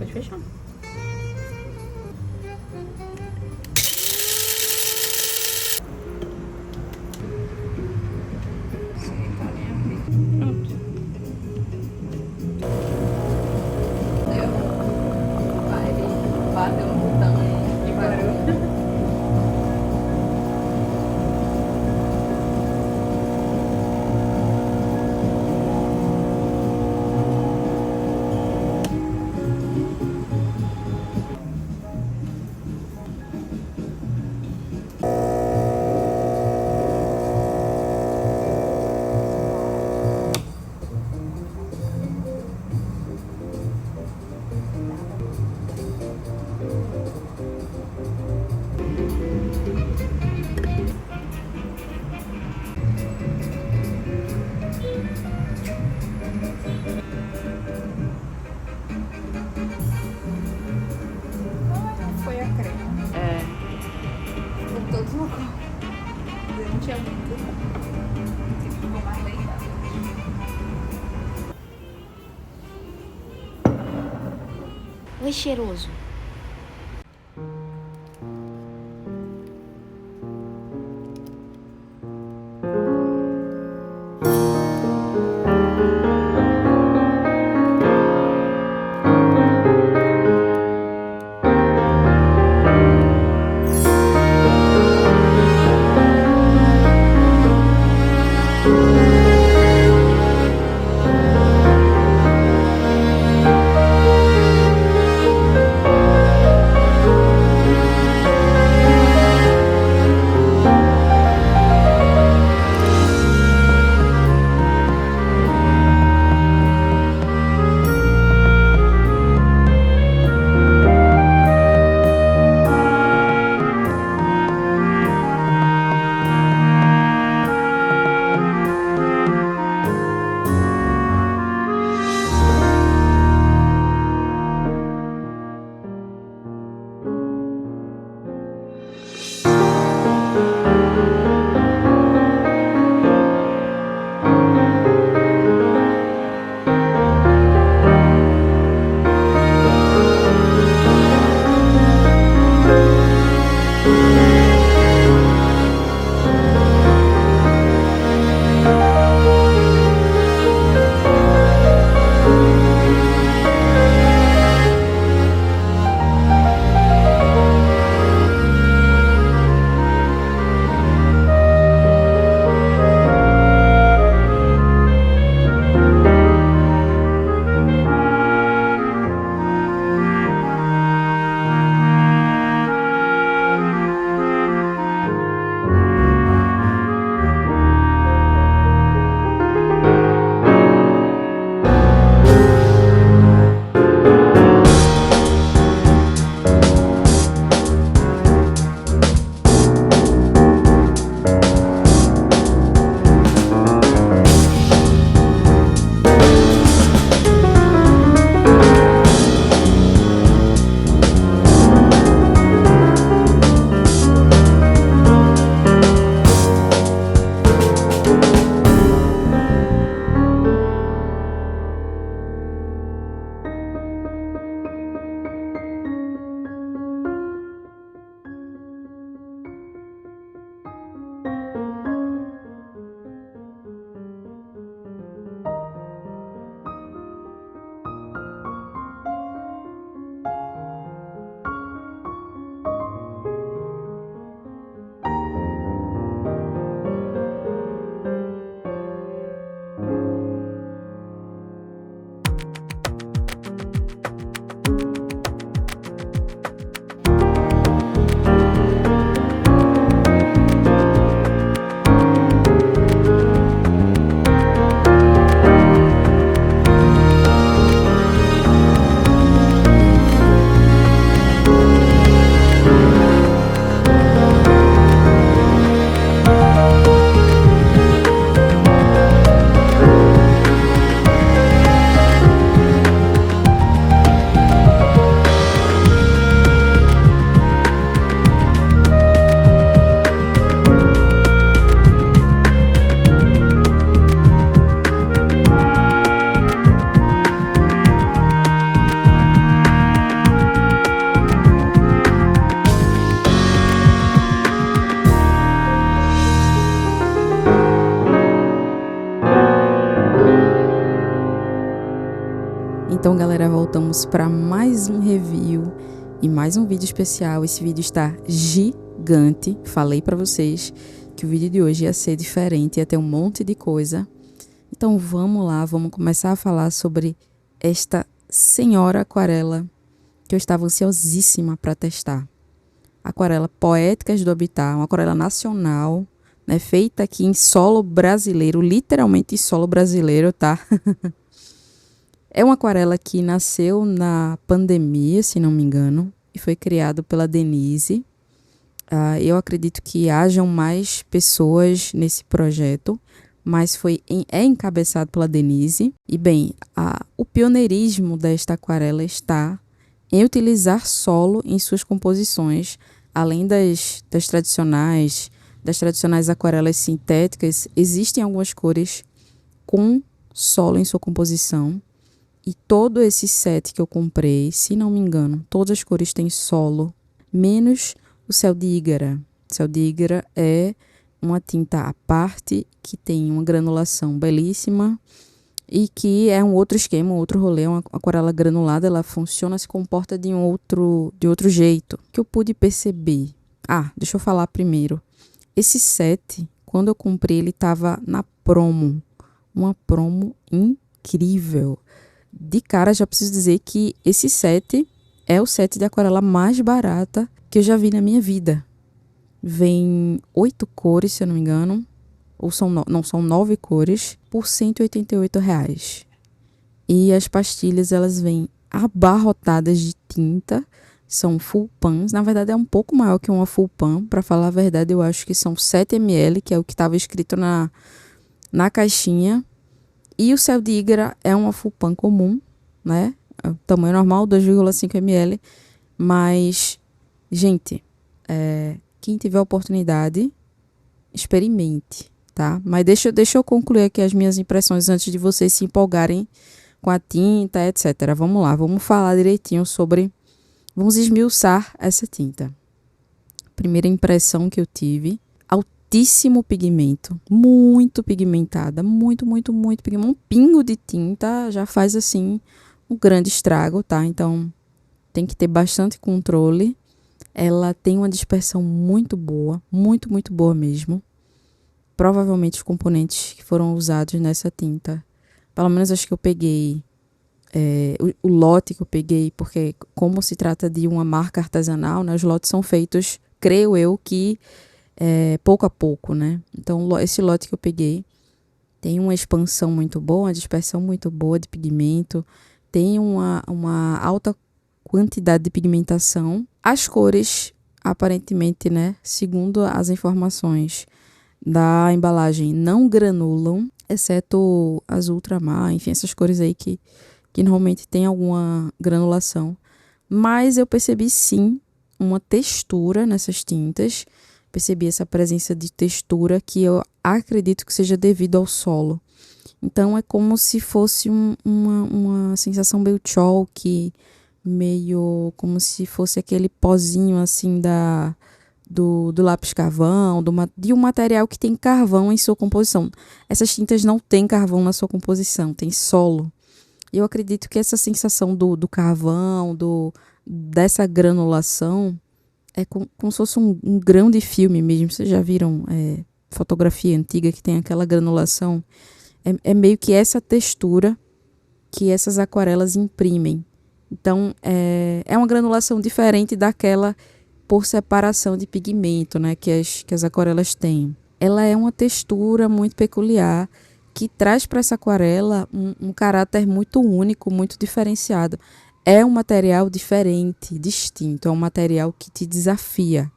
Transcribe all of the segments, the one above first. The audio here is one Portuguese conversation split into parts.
Pode fechar. Pronto. Vai, bateu no botão aí. Que barulho. Foi a crema. É. Ficou todos no carro. Não tinha muito. Ficou mais legal. Oi, cheiroso. vamos para mais um review e mais um vídeo especial. Esse vídeo está gigante. Falei para vocês que o vídeo de hoje ia ser diferente, ia ter um monte de coisa. Então vamos lá, vamos começar a falar sobre esta senhora aquarela que eu estava ansiosíssima para testar. Aquarela Poéticas do Habitat, uma aquarela nacional, né, feita aqui em solo brasileiro, literalmente em solo brasileiro, tá? É uma aquarela que nasceu na pandemia, se não me engano, e foi criado pela Denise. Eu acredito que hajam mais pessoas nesse projeto, mas é encabeçado pela Denise. E bem, o pioneirismo desta aquarela está em utilizar solo em suas composições, além das tradicionais aquarelas sintéticas. Existem algumas cores com solo em sua composição. E todo esse set que eu comprei, se não me engano, todas as cores têm solo, menos o Céu de Ígara. O Céu de Ígara é uma tinta à parte que tem uma granulação belíssima e que é um outro esquema, um outro rolê. Uma aquarela granulada, ela funciona, se comporta de outro jeito. O que eu pude perceber? Deixa eu falar primeiro. Esse set, quando eu comprei, ele estava na promo. Uma promo incrível. De cara, já preciso dizer que esse set é o set de aquarela mais barata que eu já vi na minha vida. Vem 8 cores, se eu não me engano, ou são 9 cores, por R$188. E as pastilhas, elas vêm abarrotadas de tinta, são full pans. Na verdade, é um pouco maior que uma full pan. Para falar a verdade, eu acho que são 7 ml, que é o que estava escrito na caixinha. E o Céu de Ígara é uma full pan comum, né? Tamanho normal, 2,5 ml. Mas, gente, quem tiver oportunidade, experimente, tá? Mas deixa eu concluir aqui as minhas impressões antes de vocês se empolgarem com a tinta, etc. Vamos lá, vamos falar direitinho vamos esmiuçar essa tinta. Primeira impressão que eu tive: altíssimo pigmento, muito pigmentada, muito pigmento. Um pingo de tinta já faz assim um grande estrago, tá? Então tem que ter bastante controle. Ela tem uma dispersão muito boa, muito boa mesmo. Provavelmente os componentes que foram usados nessa tinta, pelo menos acho que eu peguei o lote que eu peguei, porque como se trata de uma marca artesanal, né, os lotes são feitos, creio eu, que pouco a pouco, né? Então, esse lote que eu peguei tem uma expansão muito boa, uma dispersão muito boa de pigmento, tem uma alta quantidade de pigmentação. As cores, aparentemente, né, segundo as informações da embalagem, não granulam, exceto as ultramar, enfim, essas cores aí que normalmente tem alguma granulação. Mas eu percebi, sim, uma textura nessas tintas. Percebi essa presença de textura que eu acredito que seja devido ao solo. Então, é como se fosse uma sensação meio chalky, meio como se fosse aquele pozinho assim do lápis carvão, de um material que tem carvão em sua composição. Essas tintas não têm carvão na sua composição, tem solo. E eu acredito que essa sensação do carvão, dessa granulação, é como se fosse um grão de filme mesmo. Vocês já viram fotografia antiga que tem aquela granulação? É meio que essa textura que essas aquarelas imprimem. Então, é uma granulação diferente daquela por separação de pigmento, né, que as aquarelas têm. Ela é uma textura muito peculiar que traz para essa aquarela um caráter muito único, muito diferenciado. É um material diferente, distinto, é um material que te desafia.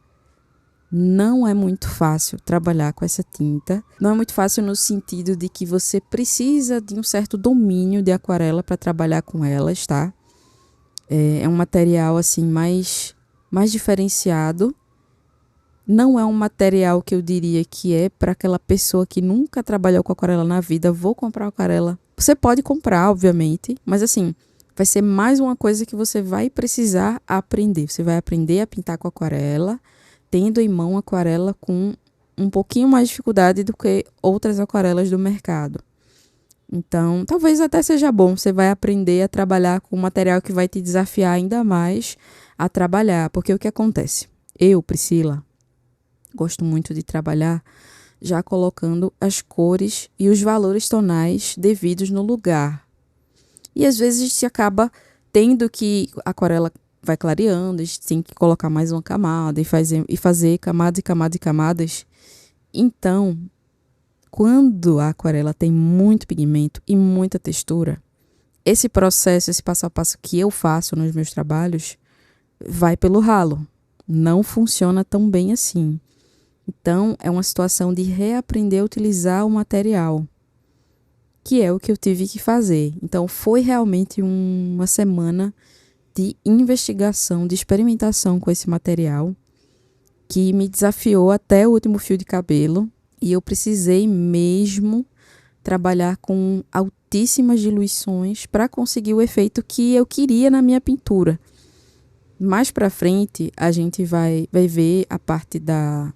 Não é muito fácil trabalhar com essa tinta. Não é muito fácil no sentido de que você precisa de um certo domínio de aquarela para trabalhar com elas, tá? É um material assim mais diferenciado. Não é um material que eu diria que é para aquela pessoa que nunca trabalhou com aquarela na vida. Vou comprar aquarela. Você pode comprar, obviamente, mas assim, vai ser mais uma coisa que você vai precisar aprender. Você vai aprender a pintar com aquarela, tendo em mão aquarela com um pouquinho mais de dificuldade do que outras aquarelas do mercado. Então, talvez até seja bom, você vai aprender a trabalhar com um material que vai te desafiar ainda mais a trabalhar. Porque o que acontece? Eu, Priscila, gosto muito de trabalhar já colocando as cores e os valores tonais devidos no lugar. E às vezes a gente acaba tendo que, a aquarela vai clareando, a gente tem que colocar mais uma camada e fazer camadas e camadas e camadas. Então, quando a aquarela tem muito pigmento e muita textura, esse processo, esse passo a passo que eu faço nos meus trabalhos, vai pelo ralo. Não funciona tão bem assim. Então, é uma situação de reaprender a utilizar o material, que é o que eu tive que fazer. Então, foi realmente uma semana de investigação, de experimentação com esse material, que me desafiou até o último fio de cabelo. E eu precisei mesmo trabalhar com altíssimas diluições para conseguir o efeito que eu queria na minha pintura. Mais para frente, a gente vai ver a parte das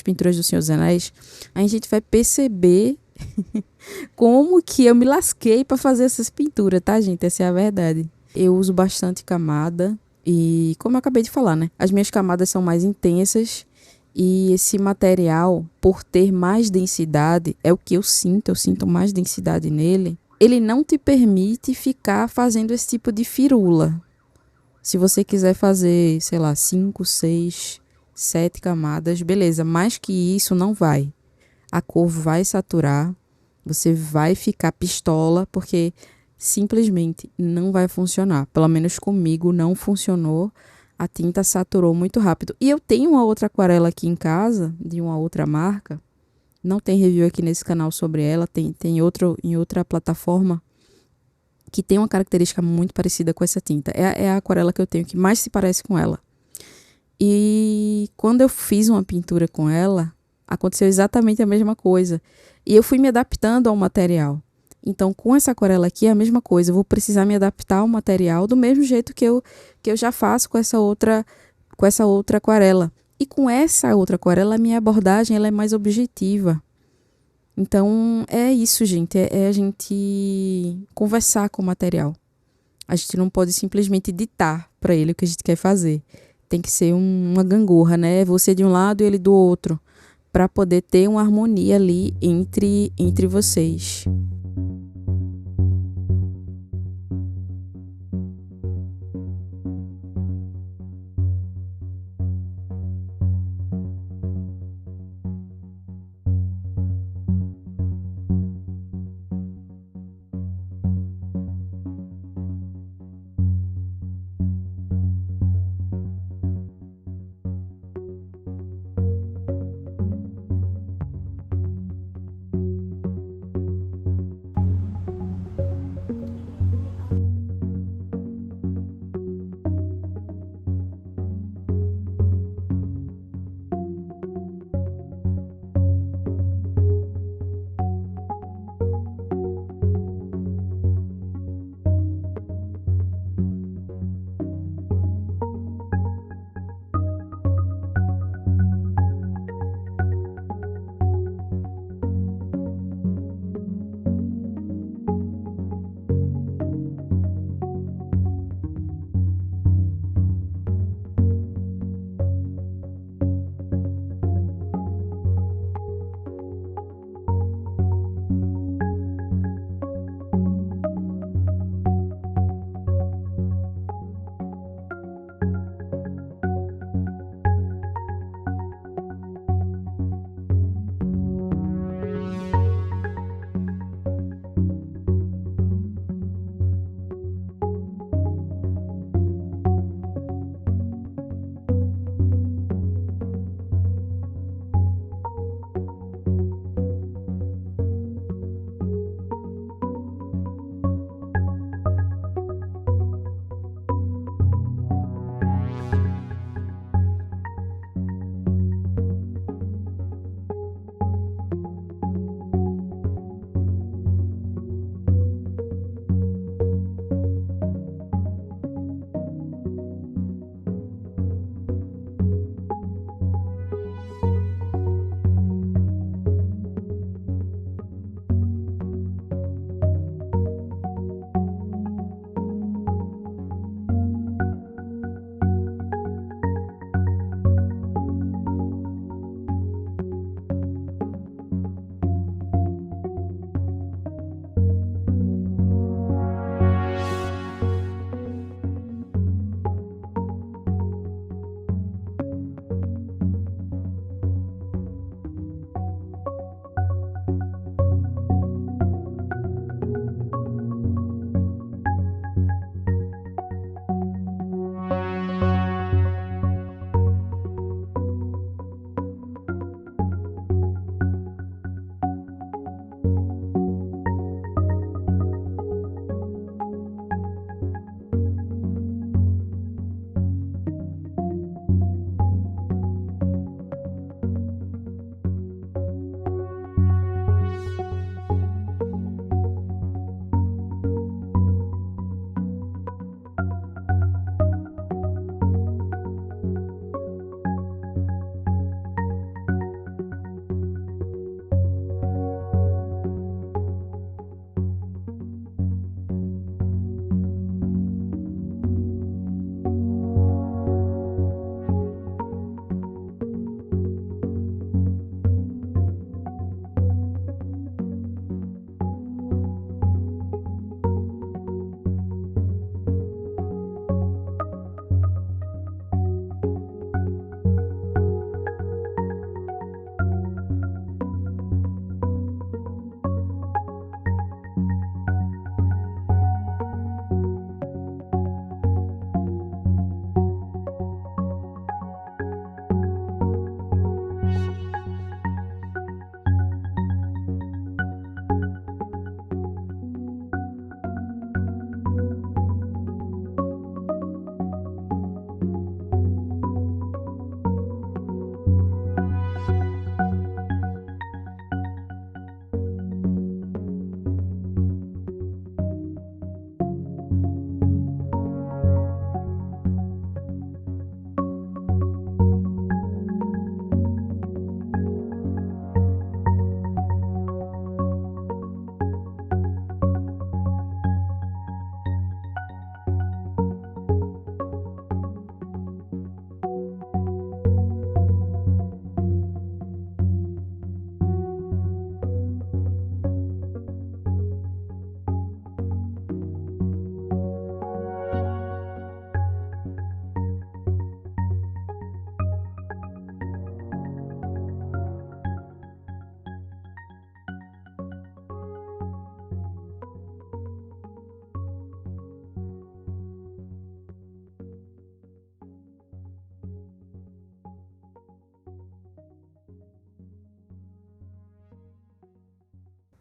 pinturas do Senhor dos Anéis. A gente vai perceber como que eu me lasquei para fazer essas pinturas, tá, gente? Essa é a verdade. Eu uso bastante camada e, como eu acabei de falar, né? As minhas camadas são mais intensas e esse material, por ter mais densidade, é o que eu sinto mais densidade nele. Ele não te permite ficar fazendo esse tipo de firula. Se você quiser fazer, sei lá, 5, 6, 7 camadas, beleza. Mais que isso não vai. A cor vai saturar, você vai ficar pistola, porque simplesmente não vai funcionar. Pelo menos comigo não funcionou. A tinta saturou muito rápido. E eu tenho uma outra aquarela aqui em casa, de uma outra marca. Não tem review aqui nesse canal sobre ela, tem em outra plataforma, que tem uma característica muito parecida com essa tinta. É a aquarela que eu tenho que mais se parece com ela. E quando eu fiz uma pintura com ela, aconteceu exatamente a mesma coisa. E eu fui me adaptando ao material. Então, com essa aquarela aqui é a mesma coisa. Eu vou precisar me adaptar ao material do mesmo jeito que eu já faço com essa outra aquarela. E com essa outra aquarela, a minha abordagem ela é mais objetiva. Então, é isso, gente. É a gente conversar com o material. A gente não pode simplesmente ditar para ele o que a gente quer fazer. Tem que ser uma gangorra, né? Você de um lado e ele do outro, para poder ter uma harmonia ali entre vocês.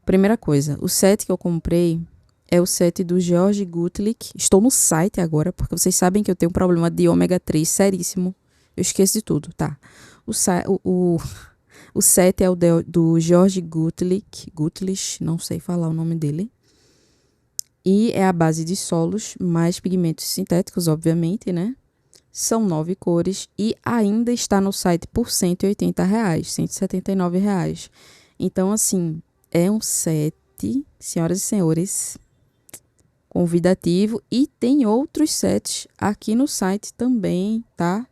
Primeira coisa, o set que eu comprei é o set do Georg Gutlick. Estou no site agora, porque vocês sabem que eu tenho um problema de ômega 3 seríssimo. Eu esqueço de tudo, tá? O set é o do Georg Gutlich, não sei falar o nome dele. E é a base de solos, mais pigmentos sintéticos, obviamente, né? São 9 cores e ainda está no site por R$180, R$179. Então, assim, é um set, senhoras e senhores, convidativo. E tem outros sets aqui no site também, tá?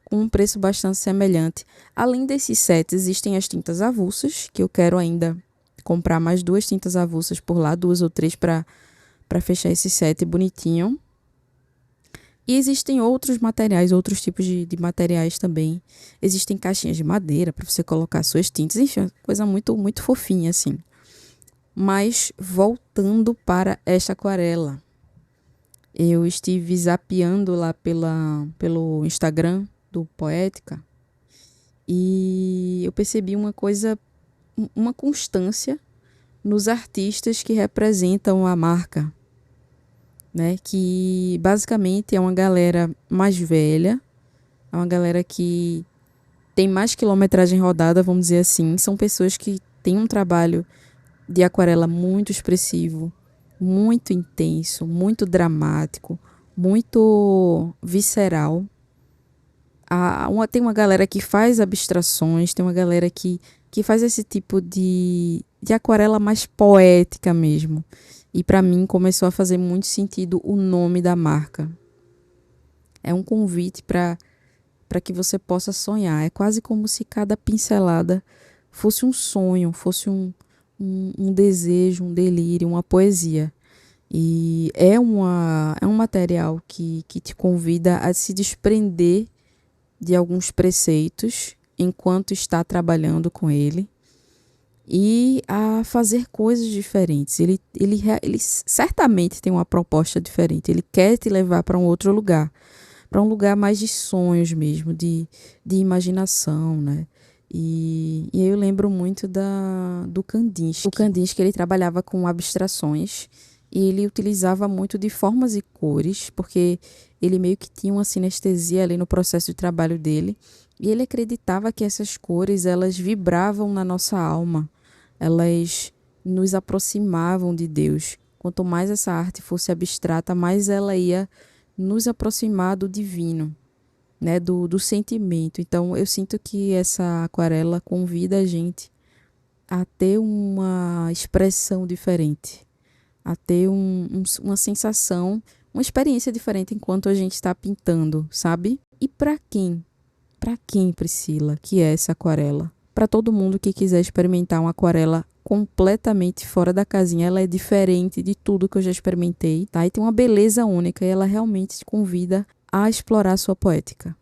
Com um preço bastante semelhante. Além desses sets, existem as tintas avulsas, que eu quero ainda comprar mais 2 tintas avulsas por lá, 2 ou 3 para fechar esse set bonitinho. E existem outros materiais, outros tipos de materiais também. Existem caixinhas de madeira para você colocar suas tintas. Enfim, uma coisa muito, muito fofinha, assim. Mas, voltando para esta aquarela. Eu estive zapeando lá pelo Instagram do Poética. E eu percebi uma coisa, uma constância nos artistas que representam a marca, né? Que basicamente é uma galera mais velha, é uma galera que tem mais quilometragem rodada, vamos dizer assim. São pessoas que têm um trabalho de aquarela muito expressivo, muito intenso, muito dramático, muito visceral. Tem uma galera que faz abstrações, tem uma galera que faz esse tipo de aquarela mais poética mesmo. E para mim começou a fazer muito sentido o nome da marca. É um convite para que você sonhar. É quase como se cada pincelada fosse um sonho, fosse um desejo, um delírio, uma poesia. E é um material que te convida a se desprender de alguns preceitos enquanto está trabalhando com ele e a fazer coisas diferentes. Ele certamente tem uma proposta diferente. Ele quer te levar para um outro lugar, para um lugar mais de sonhos mesmo, de imaginação, né? E aí eu lembro muito do Kandinsky. O Kandinsky, ele trabalhava com abstrações e ele utilizava muito de formas e cores, porque ele meio que tinha uma sinestesia ali no processo de trabalho dele. E ele acreditava que essas cores, elas vibravam na nossa alma. Elas nos aproximavam de Deus. Quanto mais essa arte fosse abstrata, mais ela ia nos aproximar do divino, né? Do sentimento. Então, eu sinto que essa aquarela convida a gente a ter uma expressão diferente, a ter uma sensação, uma experiência diferente enquanto a gente está pintando, sabe? E para quem? Para quem, Priscila, que é essa aquarela? Para todo mundo que quiser experimentar uma aquarela completamente fora da casinha. Ela é diferente de tudo que eu já experimentei, tá? E tem uma beleza única e ela realmente te convida a explorar a sua poética.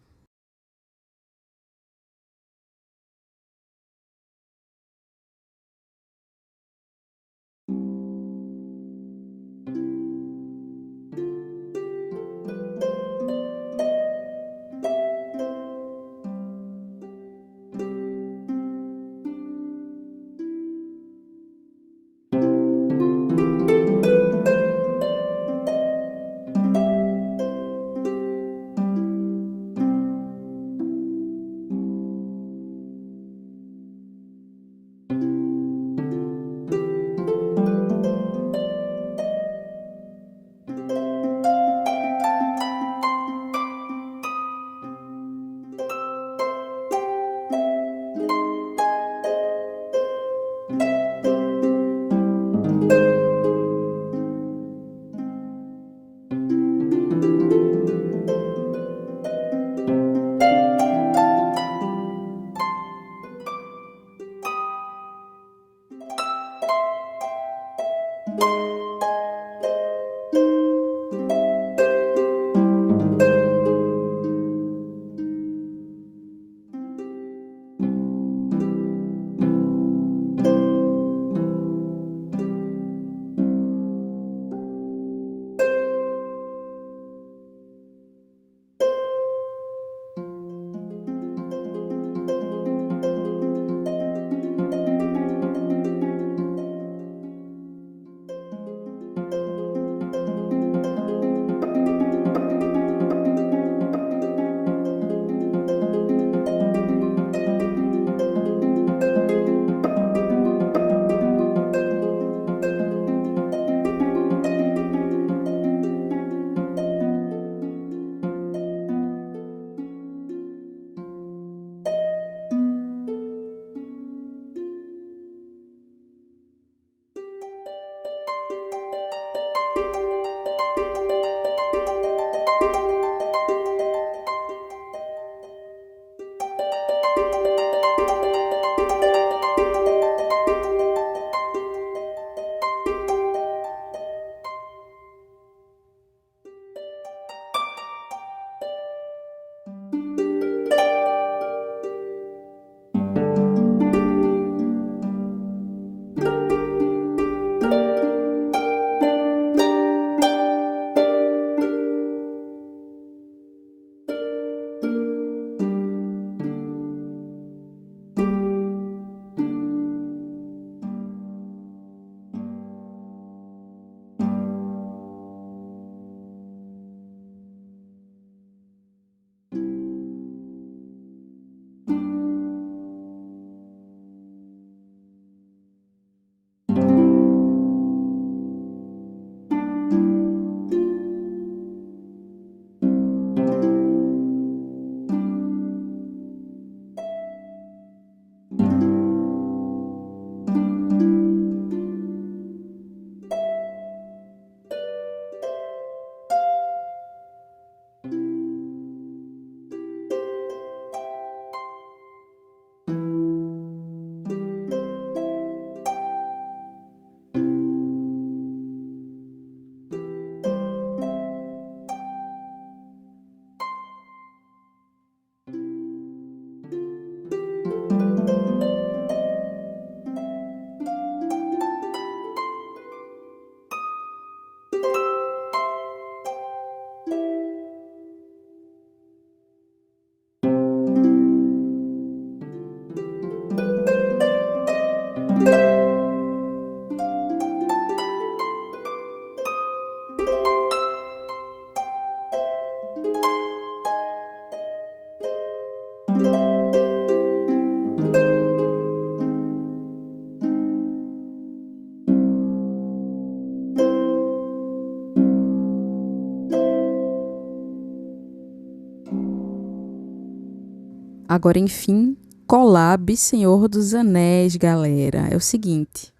Agora, enfim, collab Senhor dos Anéis, galera. É o seguinte,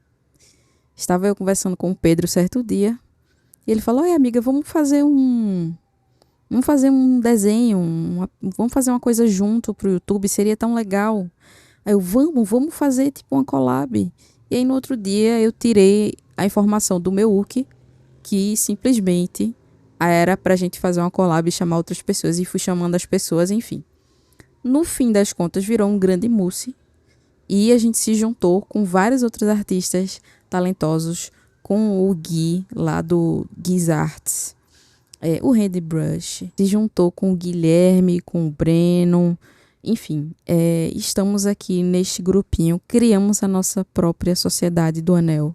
estava eu conversando com o Pedro certo dia, e ele falou: "Oi, amiga, vamos fazer um desenho, vamos fazer uma coisa junto pro YouTube, seria tão legal." Aí eu: "Vamos fazer tipo uma collab." E aí no outro dia eu tirei a informação do meu Wiki que simplesmente era pra gente fazer uma collab e chamar outras pessoas, e fui chamando as pessoas, enfim. No fim das contas virou um grande mousse, e a gente se juntou com vários outros artistas talentosos, com o Gui lá do Gui's Arts, o Randy Brush, se juntou com o Guilherme, com o Breno, enfim, estamos aqui neste grupinho, criamos a nossa própria Sociedade do Anel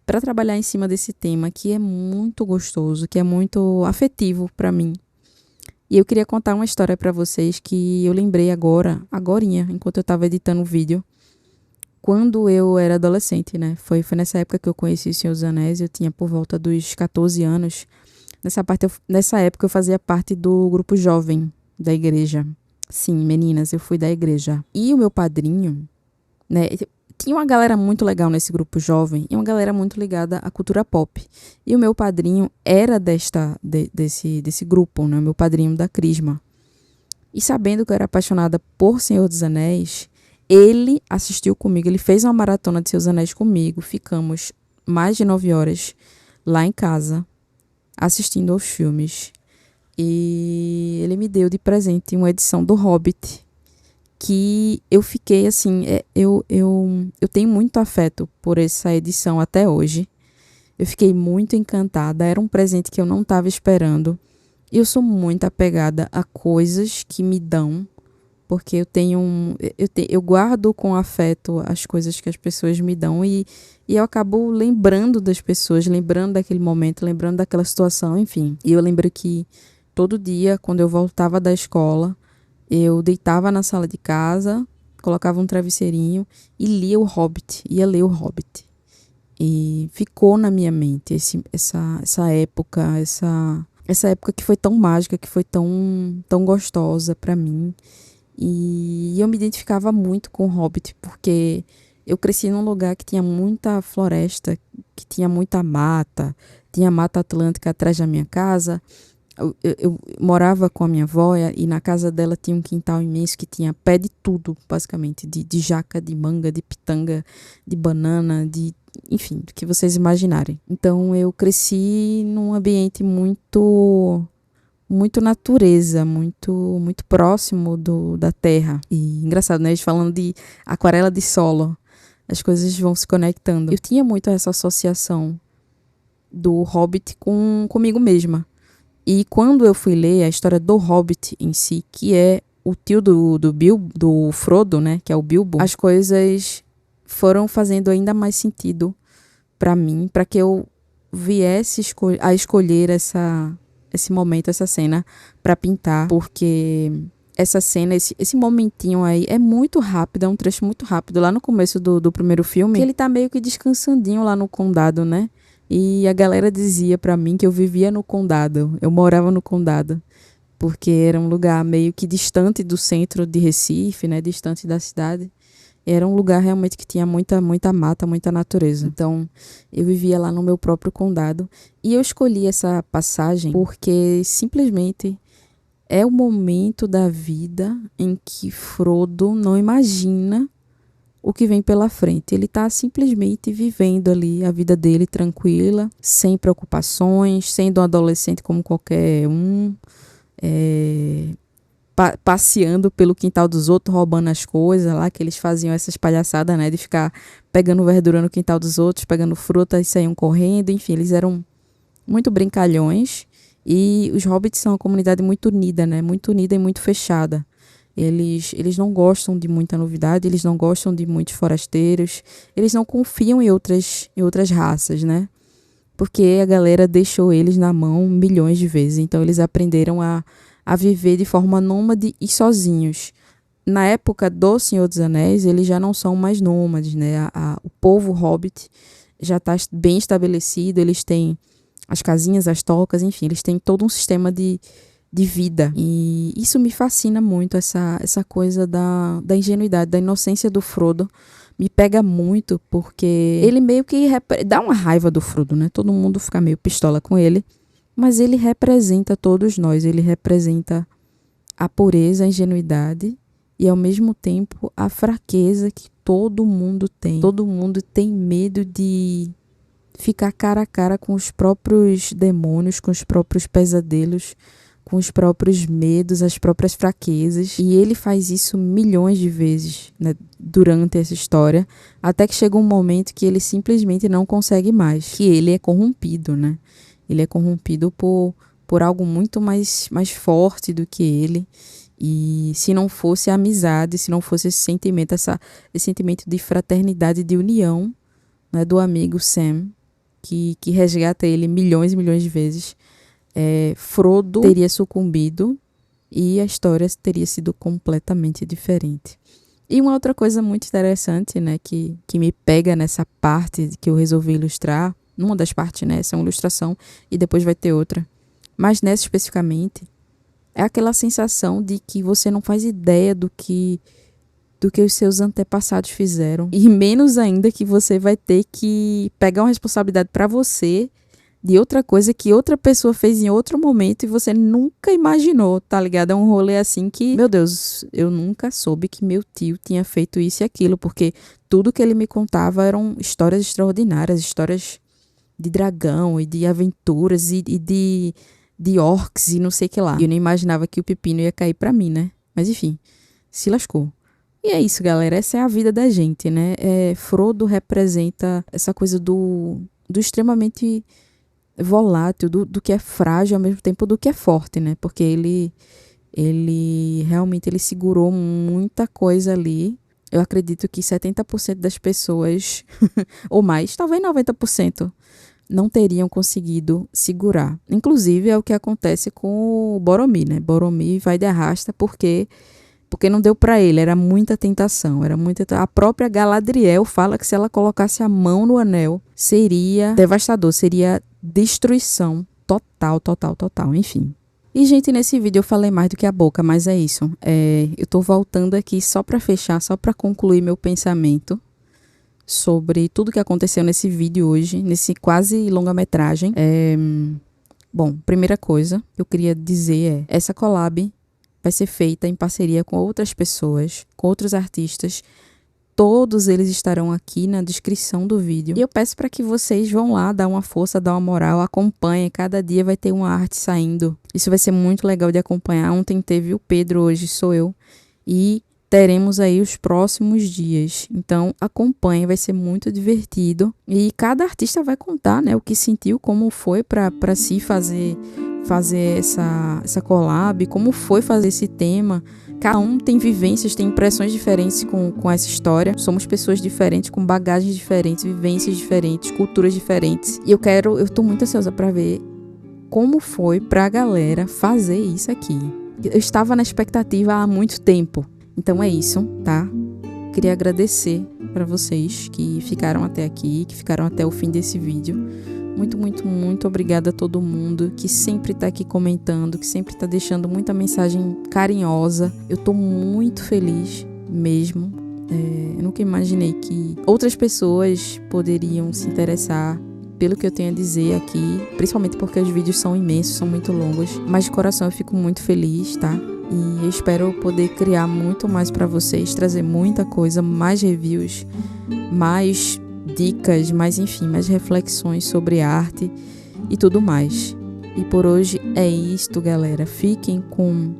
para trabalhar em cima desse tema que é muito gostoso, que é muito afetivo para mim. E eu queria contar uma história para vocês que eu lembrei agorinha, enquanto eu estava editando o vídeo, quando eu era adolescente, né? Foi nessa época que eu conheci o Senhor dos Anéis, eu tinha por volta dos 14 anos. Nessa época eu fazia parte do grupo jovem da igreja. Sim, meninas, eu fui da igreja. E o meu padrinho, né? Tinha uma galera muito legal nesse grupo jovem e uma galera muito ligada à cultura pop. E o meu padrinho era desse grupo, né? O meu padrinho da Crisma. E sabendo que eu era apaixonada por Senhor dos Anéis, ele assistiu comigo, ele fez uma maratona de Senhor dos Anéis comigo. Ficamos mais de 9 horas lá em casa, assistindo aos filmes. E ele me deu de presente uma edição do Hobbit, que eu fiquei assim, eu tenho muito afeto por essa edição até hoje. Eu fiquei muito encantada, era um presente que eu não estava esperando. Eu sou muito apegada a coisas que me dão, porque eu guardo com afeto as coisas que as pessoas me dão, e eu acabo lembrando das pessoas, lembrando daquele momento, lembrando daquela situação, enfim. E eu lembro que todo dia, quando eu voltava da escola, eu deitava na sala de casa, colocava um travesseirinho e lia o Hobbit, ia ler o Hobbit. E ficou na minha mente essa época que foi tão mágica, que foi tão gostosa para mim. E eu me identificava muito com o Hobbit, porque eu cresci num lugar que tinha muita floresta, que tinha muita mata, tinha mata atlântica atrás da minha casa. Eu morava com a minha avó, e na casa dela tinha um quintal imenso que tinha pé de tudo, basicamente, de jaca, de manga, de pitanga, de banana, enfim, do que vocês imaginarem. Então eu cresci num ambiente muito natureza, muito próximo da terra. E engraçado, né? A gente falando de aquarela de solo, as coisas vão se conectando. Eu tinha muito essa associação do Hobbit comigo mesma. E quando eu fui ler a história do Hobbit em si, que é o tio do Frodo, né, que é o Bilbo, as coisas foram fazendo ainda mais sentido para mim, para que eu viesse a escolher esse momento, essa cena para pintar, porque essa cena, esse momentinho aí é muito rápido, é um trecho muito rápido, lá no começo do primeiro filme, que ele tá meio que descansandinho lá no condado, né? E a galera dizia pra mim que eu vivia no condado, eu morava no condado, porque era um lugar meio que distante do centro de Recife, né, distante da cidade. Era um lugar realmente que tinha muita mata, muita natureza. Então, eu vivia lá no meu próprio condado. E eu escolhi essa passagem porque simplesmente é o momento da vida em que Frodo não imagina o que vem pela frente. Ele está simplesmente vivendo ali a vida dele tranquila, sem preocupações, sendo um adolescente como qualquer um, passeando pelo quintal dos outros, roubando as coisas lá, que eles faziam essas palhaçadas, né, de ficar pegando verdura no quintal dos outros, pegando fruta e saíam correndo, enfim, eles eram muito brincalhões. E os hobbits são uma comunidade muito unida, né, muito unida e muito fechada. Eles não gostam de muita novidade, eles não gostam de muitos forasteiros, eles não confiam em outras raças, né? Porque a galera deixou eles na mão milhões de vezes, então eles aprenderam a viver de forma nômade e sozinhos. Na época do Senhor dos Anéis, eles já não são mais nômades, né? O povo hobbit já está bem estabelecido, eles têm as casinhas, as tocas, enfim, eles têm todo um sistema de de vida. E isso me fascina muito, essa coisa da ingenuidade, da inocência do Frodo. Me pega muito, porque ele meio que dá uma raiva do Frodo, né? Todo mundo fica meio pistola com ele. Mas ele representa todos nós. Ele representa a pureza, a ingenuidade e, ao mesmo tempo, a fraqueza que todo mundo tem. Todo mundo tem medo de ficar cara a cara com os próprios demônios, com os próprios pesadelos, com os próprios medos, as próprias fraquezas. E ele faz isso milhões de vezes, né, durante essa história, até que chega um momento que ele simplesmente não consegue mais, que ele é corrompido, né? Ele é corrompido por algo muito mais forte do que ele. E se não fosse a amizade, se não fosse esse sentimento, esse sentimento de fraternidade, de união, né, do amigo Sam, que resgata ele milhões e milhões de vezes, Frodo teria sucumbido e a história teria sido completamente diferente. E uma outra coisa muito interessante, né, que me pega nessa parte que eu resolvi ilustrar, numa das partes, né, essa é uma ilustração e depois vai ter outra, mas nessa especificamente, é aquela sensação de que você não faz ideia do que os seus antepassados fizeram, e menos ainda que você vai ter que pegar uma responsabilidade para você de outra coisa que outra pessoa fez em outro momento e você nunca imaginou, tá ligado? É um rolê assim que, meu Deus, eu nunca soube que meu tio tinha feito isso e aquilo, porque tudo que ele me contava eram histórias extraordinárias, histórias de dragão e de aventuras e de orcs e não sei o que lá. E eu não imaginava que o pepino ia cair pra mim, né? Mas enfim, se lascou. E é isso, galera. Essa é a vida da gente, né? Frodo representa essa coisa do extremamente volátil, do que é frágil, ao mesmo tempo do que é forte, né? Porque ele realmente ele segurou muita coisa ali. Eu acredito que 70% das pessoas, ou mais, talvez 90%, não teriam conseguido segurar. Inclusive, é o que acontece com o Boromir, né? Boromir vai de arrasta porque não deu pra ele, era muita tentação, A própria Galadriel fala que se ela colocasse a mão no anel, seria devastador, seria destruição total, enfim. E, gente, nesse vídeo eu falei mais do que a boca, mas é isso. Eu tô voltando aqui só pra fechar, só pra concluir meu pensamento sobre tudo que aconteceu nesse vídeo hoje, nesse quase longa-metragem. Bom, primeira coisa que eu queria dizer essa collab vai ser feita em parceria com outras pessoas, com outros artistas. Todos eles estarão aqui na descrição do vídeo. E eu peço para que vocês vão lá, dar uma força, dar uma moral, acompanhem. Cada dia vai ter uma arte saindo. Isso vai ser muito legal de acompanhar. Ontem teve o Pedro, hoje sou eu. E teremos aí os próximos dias. Então, acompanhem, vai ser muito divertido. E cada artista vai contar, né, o que sentiu, como foi para si fazer essa collab, como foi fazer esse tema. Cada um tem vivências, tem impressões diferentes com essa história. Somos pessoas diferentes, com bagagens diferentes, vivências diferentes, culturas diferentes. E eu tô muito ansiosa para ver como foi pra galera fazer isso aqui. Eu estava na expectativa há muito tempo. Então é isso, tá? Queria agradecer para vocês que ficaram até aqui, que ficaram até o fim desse vídeo. Muito, muito, muito obrigada a todo mundo que sempre tá aqui comentando, que sempre tá deixando muita mensagem carinhosa. Eu tô muito feliz mesmo. Eu nunca imaginei que outras pessoas poderiam se interessar pelo que eu tenho a dizer aqui, principalmente porque os vídeos são imensos, são muito longos. Mas de coração eu fico muito feliz, tá? E eu espero poder criar muito mais pra vocês, trazer muita coisa, mais reviews, mais dicas, mais enfim, mais reflexões sobre arte e tudo mais. E por hoje é isto, galera. Fiquem com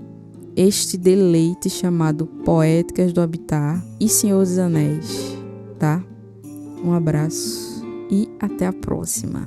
este deleite chamado Poéticas do Habitar e Senhor dos Anéis, tá? Um abraço e até a próxima.